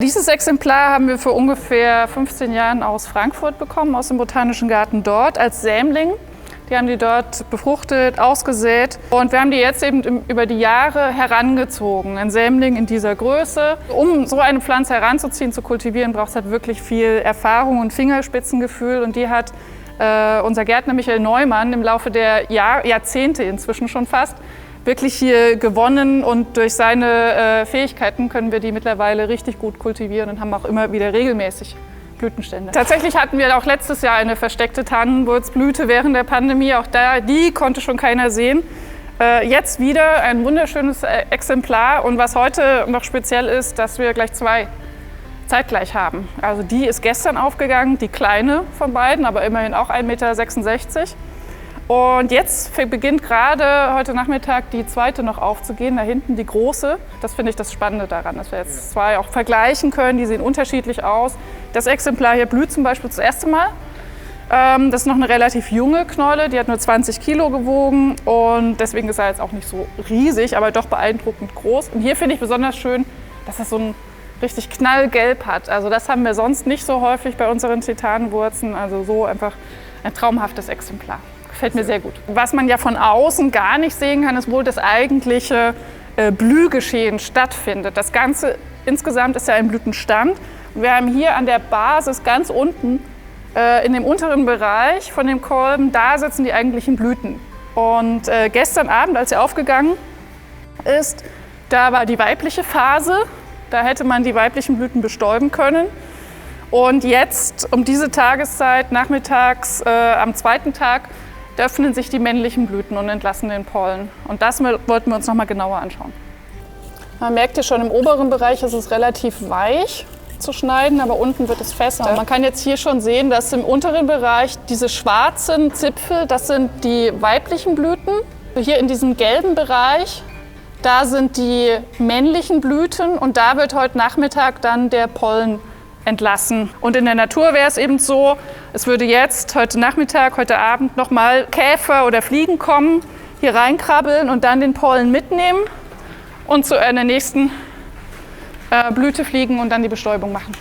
Dieses Exemplar haben wir vor ungefähr 15 Jahren aus Frankfurt bekommen, aus dem Botanischen Garten dort als Sämling. Die haben die dort befruchtet, ausgesät und wir haben die jetzt eben über die Jahre herangezogen. Ein Sämling in dieser Größe. Um so eine Pflanze heranzuziehen, zu kultivieren, braucht es halt wirklich viel Erfahrung und Fingerspitzengefühl und die hat unser Gärtner Michael Neumann im Laufe der Jahrzehnte inzwischen schon fast wirklich hier gewonnen und durch seine Fähigkeiten können wir die mittlerweile richtig gut kultivieren und haben auch immer wieder regelmäßig Blütenstände. Tatsächlich hatten wir auch letztes Jahr eine versteckte Tannenwurzblüte während der Pandemie, auch die konnte schon keiner sehen. Jetzt wieder ein wunderschönes Exemplar und was heute noch speziell ist, dass wir gleich zwei zeitgleich haben. Also die ist gestern aufgegangen, die kleine von beiden, aber immerhin auch 1,66 Meter. Und jetzt beginnt gerade heute Nachmittag die zweite noch aufzugehen, da hinten die große. Das finde ich das Spannende daran, dass wir jetzt zwei auch vergleichen können. Die sehen unterschiedlich aus. Das Exemplar hier blüht zum Beispiel das erste Mal. Das ist noch eine relativ junge Knolle, die hat nur 20 Kilo gewogen und deswegen ist er jetzt auch nicht so riesig, aber doch beeindruckend groß. Und hier finde ich besonders schön, dass das so ein richtig knallgelb hat. Also das haben wir sonst nicht so häufig bei unseren Titanenwurzen. Also so einfach ein traumhaftes Exemplar. Gefällt mir sehr gut. Was man ja von außen gar nicht sehen kann, ist, wo das eigentliche Blühgeschehen stattfindet. Das Ganze insgesamt ist ja ein Blütenstand. Wir haben hier an der Basis ganz unten, in dem unteren Bereich von dem Kolben, da sitzen die eigentlichen Blüten. Und gestern Abend, als er aufgegangen ist, da war die weibliche Phase. Da hätte man die weiblichen Blüten bestäuben können. Und jetzt um diese Tageszeit, nachmittags am zweiten Tag, da öffnen sich die männlichen Blüten und entlassen den Pollen. Und das wollten wir uns noch mal genauer anschauen. Man merkt hier schon, im oberen Bereich ist es relativ weich zu schneiden, aber unten wird es fester. Man kann jetzt hier schon sehen, dass im unteren Bereich diese schwarzen Zipfel, das sind die weiblichen Blüten. Hier in diesem gelben Bereich, da sind die männlichen Blüten und da wird heute Nachmittag dann der Pollen entlassen. Und in der Natur wäre es eben so, es würde jetzt, heute Nachmittag, heute Abend nochmal Käfer oder Fliegen kommen, hier reinkrabbeln und dann den Pollen mitnehmen und zu einer nächsten Blüte fliegen und dann die Bestäubung machen.